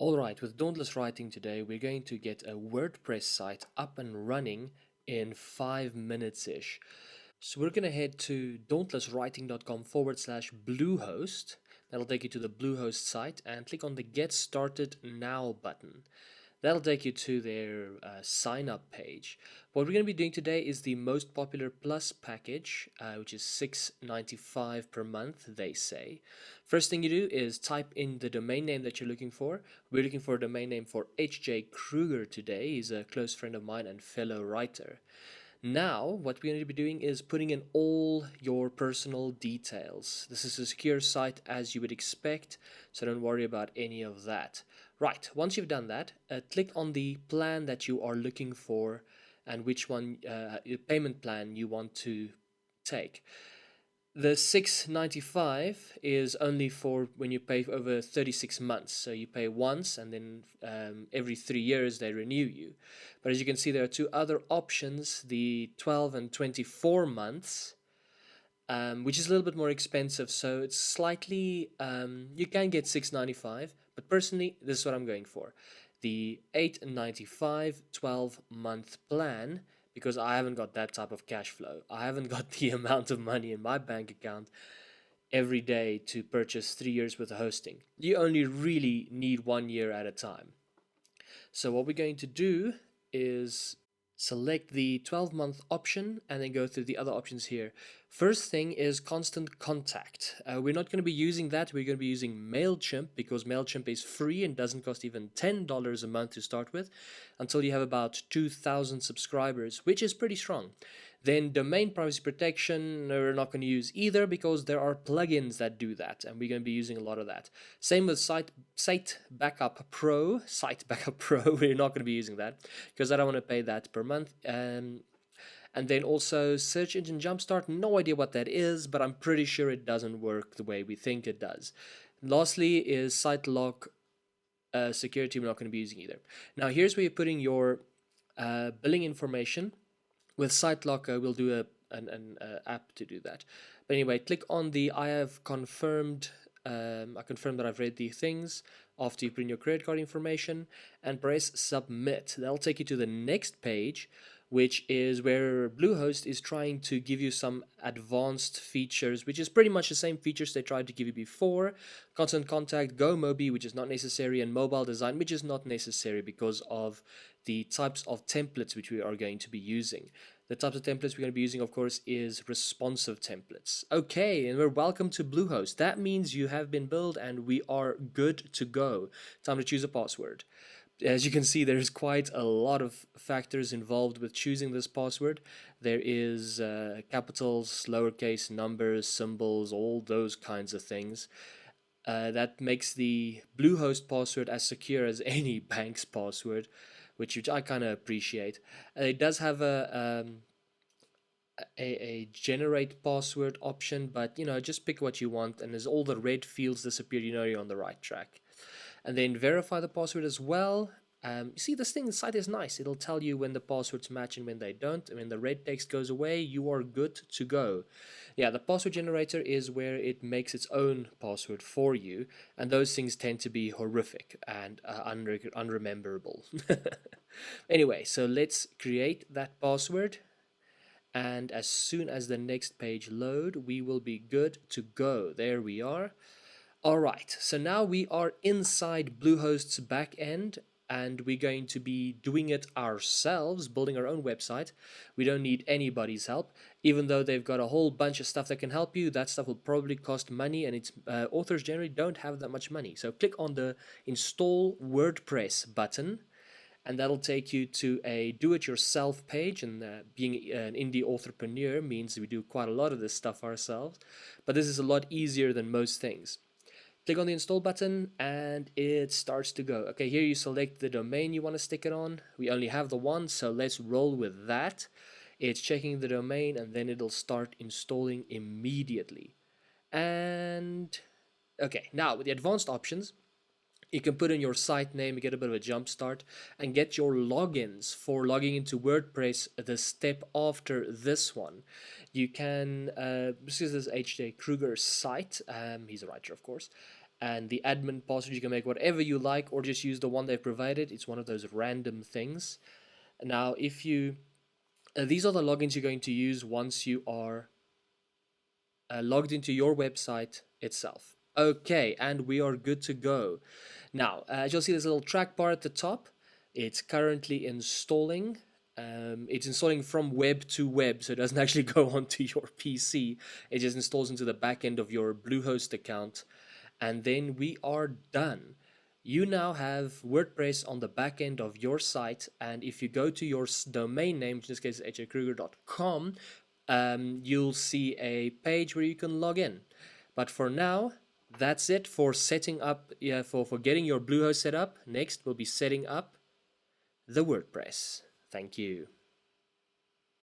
Alright, with Dauntless Writing today, we're going to get a WordPress site up and running in 5 minutes-ish. So we're going to head to dauntlesswriting.com/Bluehost. That'll take you to the Bluehost site and click on the Get Started Now button. That'll take you to their sign up page. What we're going to be doing today is the most popular Plus package, which is $6.95 per month, they say. First thing you do is type in the domain name that you're looking for. We're looking for a domain name for H.J. Kruger today. He's a close friend of mine and fellow writer. Now, what we're going to be doing is putting in all your personal details. This is a secure site as you would expect, so don't worry about any of that. Right, once you've done that, click on the plan that you are looking for and which one, payment plan you want to take. The $6.95 is only for when you pay over 36 months. So you pay once and then every 3 years they renew you. But as you can see, there are two other options, the 12 and 24 months, which is a little bit more expensive. So it's slightly, you can get $6.95, but personally, this is what I'm going for. The $8.95 12-month plan, because I haven't got that type of cash flow. I haven't got the amount of money in my bank account every day to purchase 3 years worth of hosting. You only really need 1 year at a time. So what we're going to do is select the 12-month option and then go through the other options here. First thing is constant contact. We're not going to be using that. We're going to be using MailChimp because MailChimp is free and doesn't cost even $10 a month to start with until you have about 2,000 subscribers, which is pretty strong. Then domain privacy protection, we're not going to use either because there are plugins that do that, and we're going to be using a lot of that. Same with Site Backup Pro. We're not going to be using that because I don't want to pay that per month. And then also Search Engine Jumpstart, no idea what that is, but I'm pretty sure it doesn't work the way we think it does. Lastly is SiteLock security, we're not going to be using either. Now here's where you're putting your billing information. With SiteLock, we'll do an app to do that. But anyway, click on the I have confirmed, I confirm that I've read the things after you put in your credit card information and press submit. That'll take you to the next page, which is where Bluehost is trying to give you some advanced features, which is pretty much the same features they tried to give you before. Constant contact, Go Mobi, which is not necessary, and mobile design, which is not necessary because of the types of templates which we are going to be using. The types of templates we're going to be using, of course, is responsive templates. Okay, and we're welcome to Bluehost. That means you have been billed and we are good to go. Time to choose a password. As you can see, there's quite a lot of factors involved with choosing this password. There is capitals, lowercase, numbers, symbols, all those kinds of things. That makes the Bluehost password as secure as any bank's password, which I kind of appreciate. It does have a generate password option, but just pick what you want, and as all the red fields disappear, you're on the right track. And then verify the password as well. You see, this site is nice. It'll tell you when the passwords match and when they don't. And when the red text goes away, you are good to go. Yeah, the password generator is where it makes its own password for you. And those things tend to be horrific and unrememberable. Anyway, so let's create that password. And as soon as the next page load, we will be good to go. There we are. All right, so now we are inside Bluehost's backend, and we're going to be doing it ourselves, building our own website. We don't need anybody's help, even though they've got a whole bunch of stuff that can help you. That stuff will probably cost money, and its authors generally don't have that much money. So click on the Install WordPress button, and that'll take you to a do-it-yourself page. And being an indie entrepreneur means we do quite a lot of this stuff ourselves, but this is a lot easier than most things. Click on the install button and it starts to go. Okay, here you select the domain you want to stick it on. We only have the one, so let's roll with that. It's checking the domain and then it'll start installing immediately. And okay, now with the advanced options, you can put in your site name, you get a bit of a jump start, and get your logins for logging into WordPress the step after this one. You can, this is H.J. Kruger's site, he's a writer of course, and the admin password, you can make whatever you like or just use the one they've provided. It's one of those random things. Now, if you these are the logins you're going to use once you are logged into your website itself. Okay, and we are good to go. Now, as you'll see, there's a little track bar at the top. It's currently installing. It's installing from web to web, so it doesn't actually go onto your PC. It just installs into the back end of your Bluehost account, and then we are done. You now have WordPress on the back end of your site, and if you go to your domain name, in this case hakruger.com, you'll see a page where you can log in. But for now, that's it for setting up, for getting your Bluehost set up. Next, we'll be setting up the WordPress. Thank you.